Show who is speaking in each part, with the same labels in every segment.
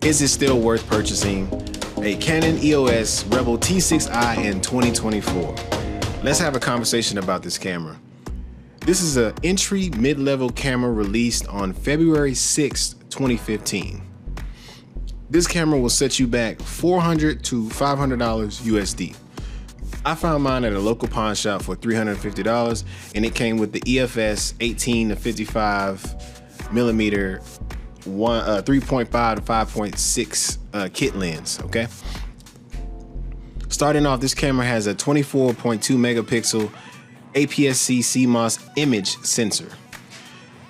Speaker 1: Is it still worth purchasing a Canon EOS Rebel T6i in 2024? Let's have a conversation about this camera. This is an entry mid-level camera released on February 6, 2015. This camera will set you back $400 to $500 USD. I found mine at a local pawn shop for $350, and it came with the EFS 18 to 55 millimeter 3.5 to 5.6 kit lens. Okay. Starting off, this camera has a 24.2 megapixel APS-C CMOS image sensor.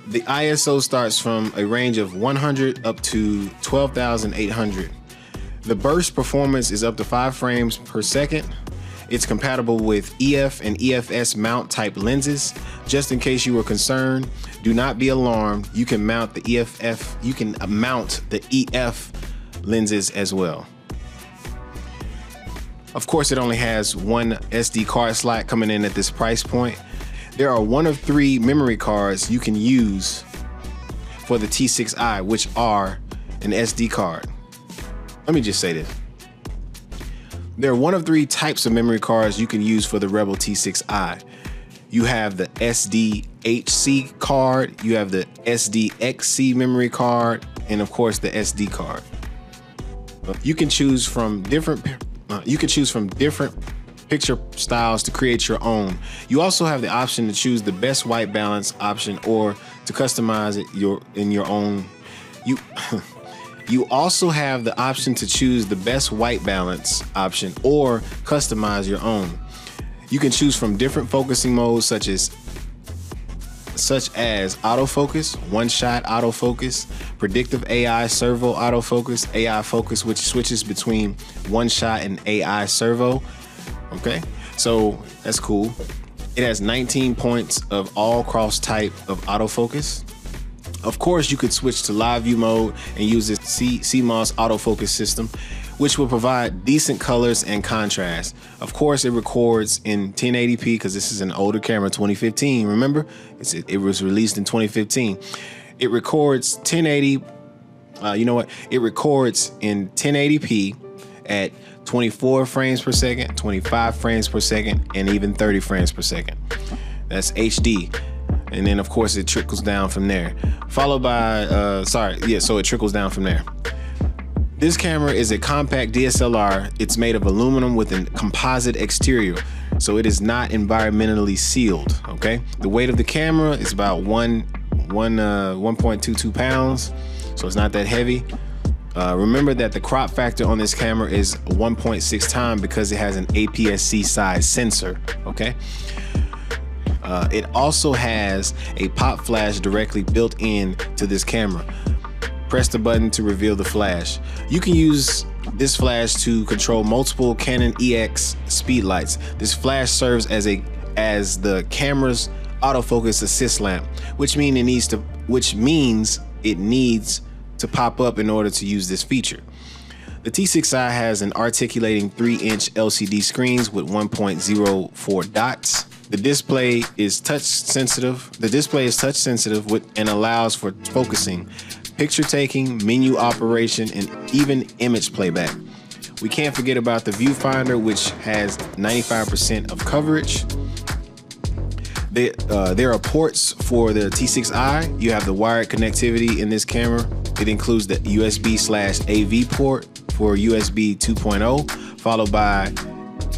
Speaker 1: The ISO starts from a range of 100 up to 12,800. The burst performance is up to 5 frames per second. It's compatible with EF and EFS mount type lenses. Just in case you were concerned, do not be alarmed. You can mount the mount the EF lenses as well. Of course, it only has one SD card slot coming in at this price point. There are 1 of 3 memory cards you can use for the T6i, which are an SD card. Let me just say this. There are 1 of 3 types of memory cards you can use for the Rebel T6i. You have the SDHC card, you have the SDXC memory card, and of course the SD card. You can choose from different picture styles to create your own. You also have the option to choose the best white balance option or to customize it in your own. You also have the option to choose the best white balance option or customize your own. You can choose from different focusing modes such as autofocus, one-shot autofocus, predictive AI servo autofocus, AI focus, which switches between one-shot and AI servo. Okay, so that's cool. It has 19 points of all cross type of autofocus. Of course, you could switch to live view mode and use this CMOS autofocus system, which will provide decent colors and contrast. Of course, it records in 1080p because this is an older camera, 2015. Remember, it was released in 2015. It records 1080. It records in 1080p at 24 frames per second, 25 frames per second, and even 30 frames per second. That's HD. And then of course it trickles down from there. Followed by, so it trickles down from there. This camera is a compact DSLR. It's made of aluminum with a composite exterior, so it is not environmentally sealed, okay? The weight of the camera is about 1.22 pounds, so it's not that heavy. Remember that the crop factor on this camera is 1.6 times because it has an APS-C size sensor, okay? It also has a pop flash directly built in to this camera. Press the button to reveal the flash. You can use this flash to control multiple Canon EX speed lights. This flash serves as the camera's autofocus assist lamp, which means it needs to pop up in order to use this feature. The T6i has an articulating 3-inch LCD screens with 1.04 dots. The display is touch sensitive. And allows for focusing, picture taking, menu operation, and even image playback. We can't forget about the viewfinder, which has 95% of coverage. There are ports for the T6i. You have the wired connectivity in this camera. It includes the USB/AV port for USB 2.0, followed by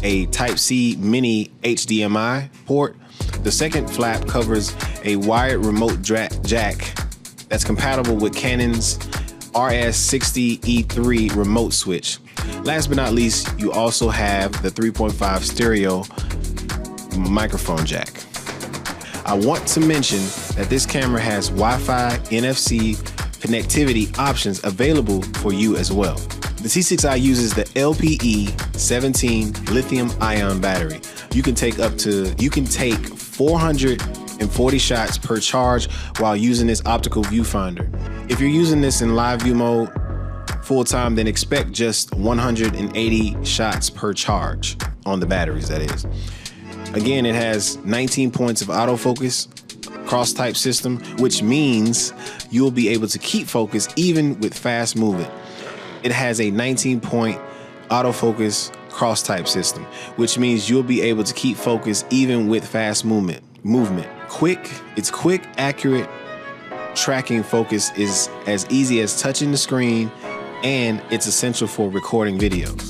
Speaker 1: a Type-C mini HDMI port. The second flap covers a wired remote jack that's compatible with Canon's RS60E3 remote switch. Last but not least, you also have the 3.5 stereo microphone jack. I want to mention that this camera has Wi-Fi, NFC connectivity options available for you as well. The T6i uses the LPE17 lithium-ion battery. You can take 440 shots per charge while using this optical viewfinder. If you're using this in live view mode full time, then expect just 180 shots per charge on the batteries, that is. Again, it has 19 points of autofocus, cross type system, which means you'll be able to keep focus even with fast movement. it has a 19-point autofocus cross-type system, which means you'll be able to keep focus even with fast movement. It's quick, accurate. Tracking focus is as easy as touching the screen, and it's essential for recording videos.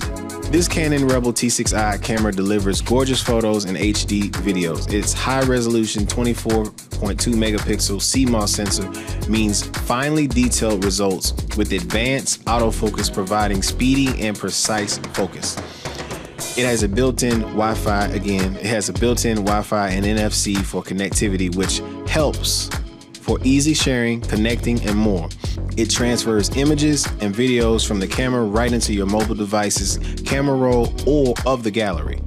Speaker 1: This Canon Rebel T6i camera delivers gorgeous photos and HD videos. Its high-resolution 24.2 megapixel CMOS sensor means finely detailed results with advanced autofocus providing speedy and precise focus. It has a built-in Wi-Fi, and NFC for connectivity, which helps for easy sharing, connecting, and more. It transfers images and videos from the camera right into your mobile device's camera roll or of the gallery.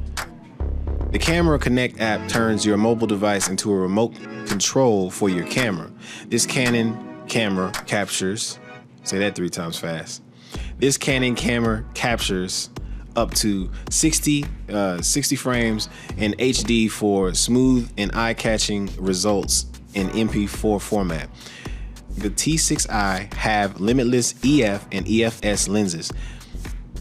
Speaker 1: The Camera Connect app turns your mobile device into a remote control for your camera. This Canon camera captures, say that 3 times fast. This Canon camera captures up to 60 frames in HD for smooth and eye-catching results in MP4 format. The T6i have limitless EF and EFS lenses,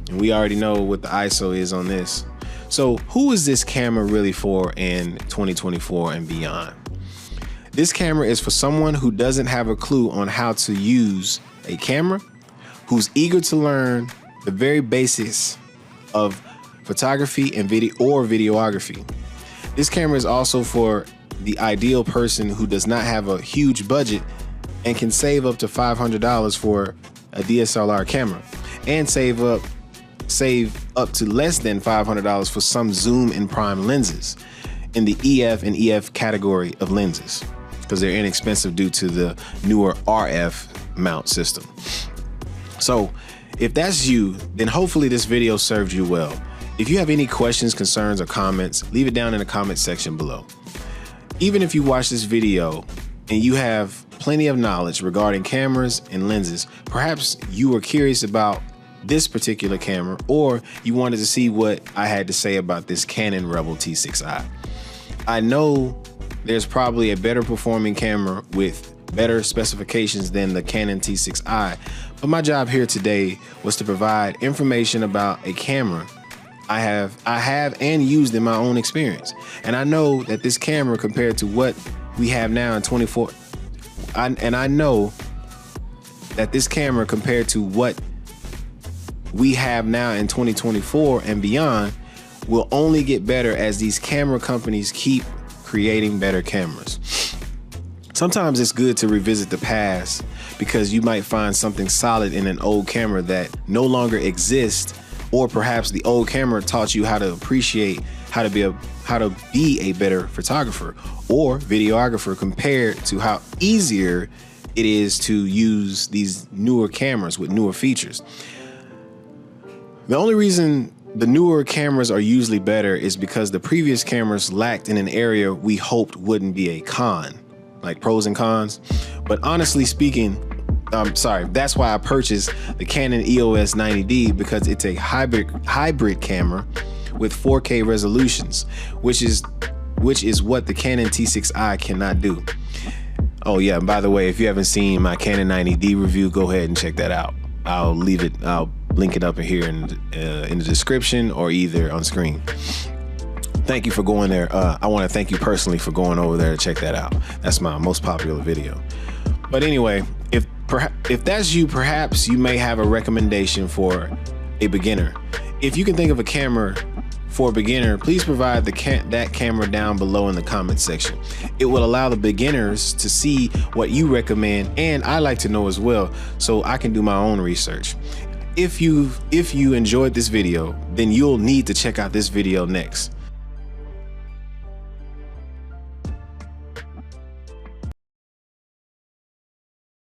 Speaker 1: and we already know what the ISO is on this. So who is this camera really for in 2024 and beyond? This camera is for someone who doesn't have a clue on how to use a camera, who's eager to learn the very basics of photography and videography. This camera is also for the ideal person who does not have a huge budget and can save up to $500 for a DSLR camera, and save up to less than $500 for some zoom and prime lenses in the EF and EF category of lenses, because they're inexpensive due to the newer RF mount system. So if that's you, then hopefully this video served you well. If you have any questions, concerns, or comments, leave it down in the comment section below. Even if you watch this video and you have plenty of knowledge regarding cameras and lenses, perhaps you were curious about this particular camera, or you wanted to see what I had to say about this Canon Rebel T6i. I know there's probably a better performing camera with better specifications than the Canon T6i, but my job here today was to provide information about a camera I have and used in my own experience. And I know that this camera, compared to what we have now in 24, I know that this camera compared to what we have now in 2024 and beyond will only get better as these camera companies keep creating better cameras. Sometimes it's good to revisit the past, because you might find something solid in an old camera that no longer exists, or perhaps the old camera taught you how to appreciate how to be a better photographer or videographer, compared to how easier it is to use these newer cameras with newer features. The only reason the newer cameras are usually better is because the previous cameras lacked in an area we hoped wouldn't be a con, like pros and cons. But honestly speaking, that's why I purchased the Canon EOS 90D, because it's a hybrid camera with 4K resolutions, which is what the Canon T6i cannot do. Oh yeah, and by the way, if you haven't seen my Canon 90D review, go ahead and check that out. I'll link it up in here in the description, or either on screen. Thank you for going there. I want to thank you personally for going over there to check that out. That's my most popular video. But anyway, if that's you, perhaps you may have a recommendation for a beginner. If you can think of a camera for a beginner, please provide that camera down below in the comment section. It will allow the beginners to see what you recommend, and I like to know as well, so I can do my own research. If you enjoyed this video, then you'll need to check out this video next.